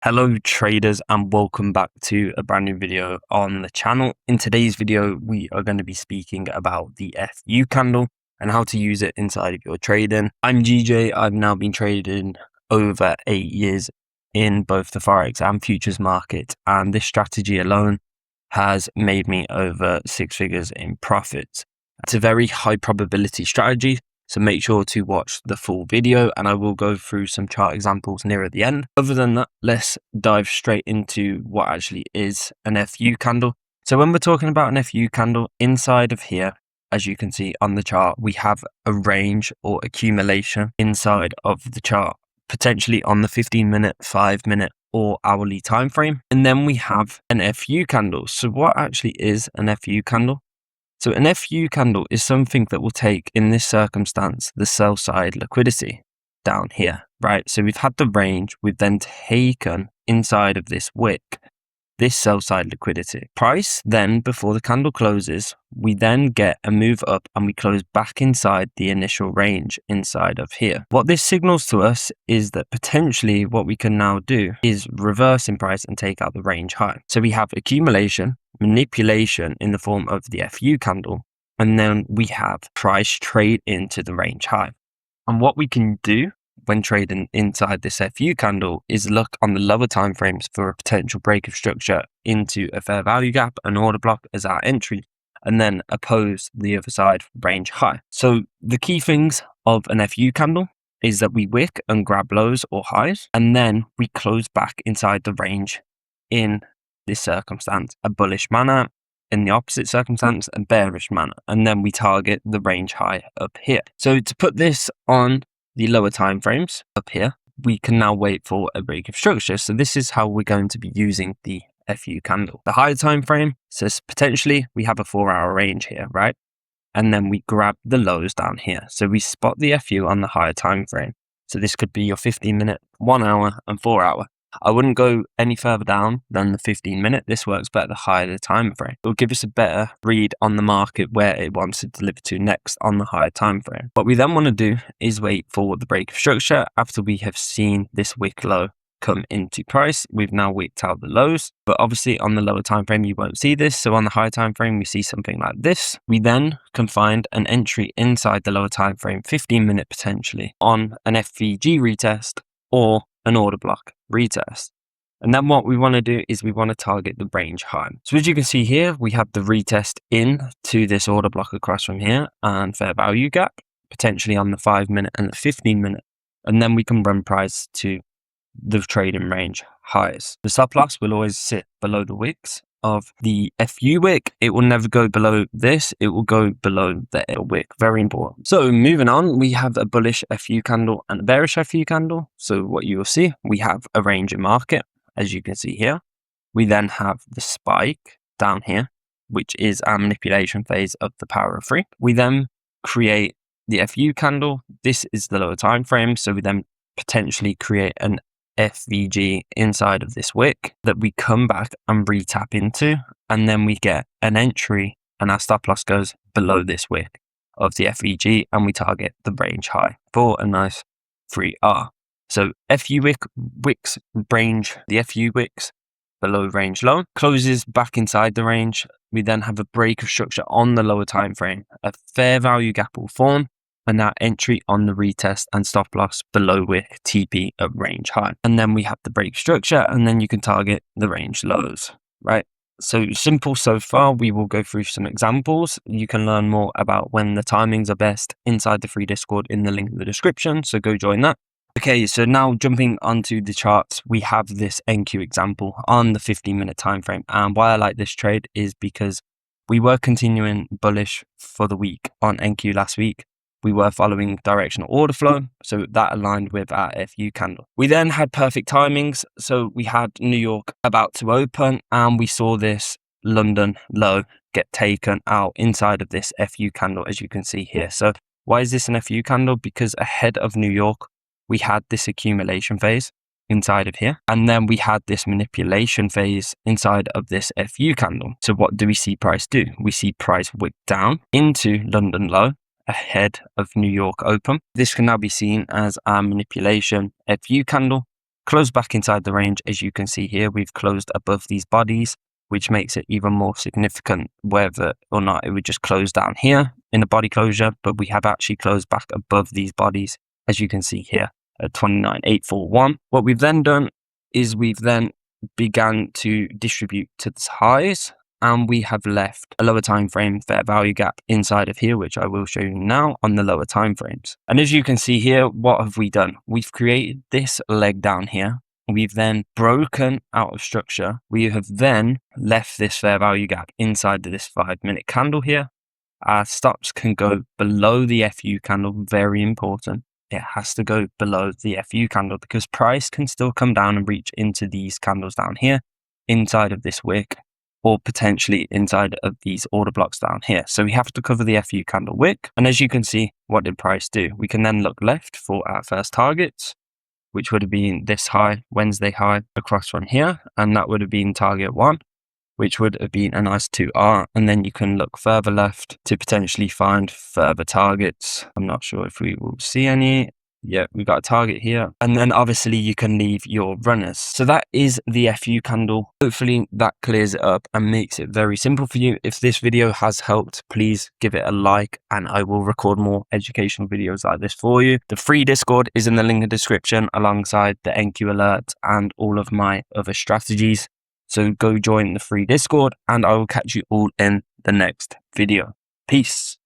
Hello traders, and welcome back to a brand new video on the channel. In today's video, we are going to be speaking about the FU candle and how to use it inside of your trading. I'm GJ. I've now been trading over 8 years in both the Forex and futures market, and this strategy alone has made me over 6 figures in profits. It's a very high probability strategy, so make sure to watch the full video, and I will go through some chart examples near at the end. Other than that, let's dive straight into what actually is an FU candle. So when we're talking about an FU candle, inside of here, as you can see on the chart, we have a range or accumulation inside of the chart, potentially on the 15-minute, 5-minute, or hourly time frame. And then we have an FU candle. So what actually is an FU candle? So an FU candle is something that will take, in this circumstance, the sell side liquidity down here, right? So we've had the range, we've then taken inside of this wick, this sell side liquidity. Price then, before the candle closes, we then get a move up and we close back inside the initial range inside of here. What this signals to us is that potentially what we can now do is reverse in price and take out the range high. So we have accumulation, manipulation in the form of the FU candle, and then we have price trade into the range high. And what we can do when trading inside this FU candle is look on the lower time frames for a potential break of structure into a fair value gap, an order block as our entry, and then oppose the other side range high. So the key things of an FU candle is that we wick and grab lows or highs, and then we close back inside the range in this circumstance, a bullish manner; in the opposite circumstance, a bearish manner, and then we target the range high up here. So to put this on the lower time frames up here, we can now wait for a break of structure. So this is how we're going to be using the FU candle. The higher time frame says potentially we have a 4-hour range here, right? And then we grab the lows down here. So we spot the FU on the higher time frame. So this could be your 15-minute, 1 hour, and 4 hour. I wouldn't go any further down than the 15-minute. This works better the higher the time frame. It will give us a better read on the market where it wants to deliver to next on the higher time frame. What we then want to do is wait for the break of structure after we have seen this wick low come into price. We've now wicked out the lows, but obviously on the lower time frame you won't see this. So on the higher time frame we see something like this. We then can find an entry inside the lower time frame, 15-minute potentially, on an FVG retest or an order block retest. And then what we want to do is we want to target the range high. So as you can see here, we have the retest in to this order block across from here and fair value gap, potentially on the 5-minute and the 15-minute. And then we can run price to the trading range highs. The stop loss will always sit below the wicks of the FU wick. It will never go below this. It will go below the L wick. Very important. So moving on, we have a bullish FU candle and a bearish FU candle. So what you will see, we have a range in market, as you can see here. We then have the spike down here, which is our manipulation phase of the power of 3. We then create the FU candle. This is the lower time frame. So we then potentially create an FVG inside of this wick that we come back and re-tap into, and then we get an entry and our stop loss goes below this wick of the FVG, and we target the range high for a nice 3R. So FU wicks range, the FU wicks below range low, closes back inside the range. We then have a break of structure on the lower time frame, a fair value gap will form, and that entry on the retest and stop loss below wick TP at range high. And then we have the break structure, and then you can target the range lows, right? So simple so far. We will go through some examples. You can learn more about when the timings are best inside the free Discord in the link in the description, so go join that. Okay, so now jumping onto the charts, we have this NQ example on the 15-minute time frame. And why I like this trade is because we were continuing bullish for the week on NQ last week. We were following directional order flow, so that aligned with our FU candle. We then had perfect timings, so we had New York about to open, and we saw this London low get taken out inside of this FU candle, as you can see here. So why is this an FU candle? Because ahead of New York, we had this accumulation phase inside of here, and then we had this manipulation phase inside of this FU candle. So what do we see price do? We see price wick down into London low ahead of New York open. This can now be seen as our manipulation FU candle closed back inside the range. As you can see here, we've closed above these bodies, which makes it even more significant whether or not it would just close down here in a body closure, but we have actually closed back above these bodies, as you can see here at 29,841. What we've then done is we've then began to distribute to the highs, and we have left a lower time frame fair value gap inside of here, which I will show you now on the lower time frames. And as you can see here, what have we done? We've created this leg down here. We've then broken out of structure. We have then left this fair value gap inside of this 5-minute candle here. Our stops can go below the FU candle, very important. It has to go below the FU candle because price can still come down and reach into these candles down here inside of this wick, or potentially inside of these order blocks down here. So we have to cover the FU candle wick. And as you can see, what did price do? We can then look left for our first targets, which would have been this high, Wednesday high across from here. And that would have been target 1, which would have been a nice 2R. And then you can look further left to potentially find further targets. I'm not sure if we will see any. Yeah, we got a target here. And then obviously you can leave your runners. So that is the FU candle. Hopefully that clears it up and makes it very simple for you. If this video has helped, please give it a like and I will record more educational videos like this for you. The free Discord is in the link in the description alongside the NQ alert and all of my other strategies. So go join the free Discord and I will catch you all in the next video. Peace.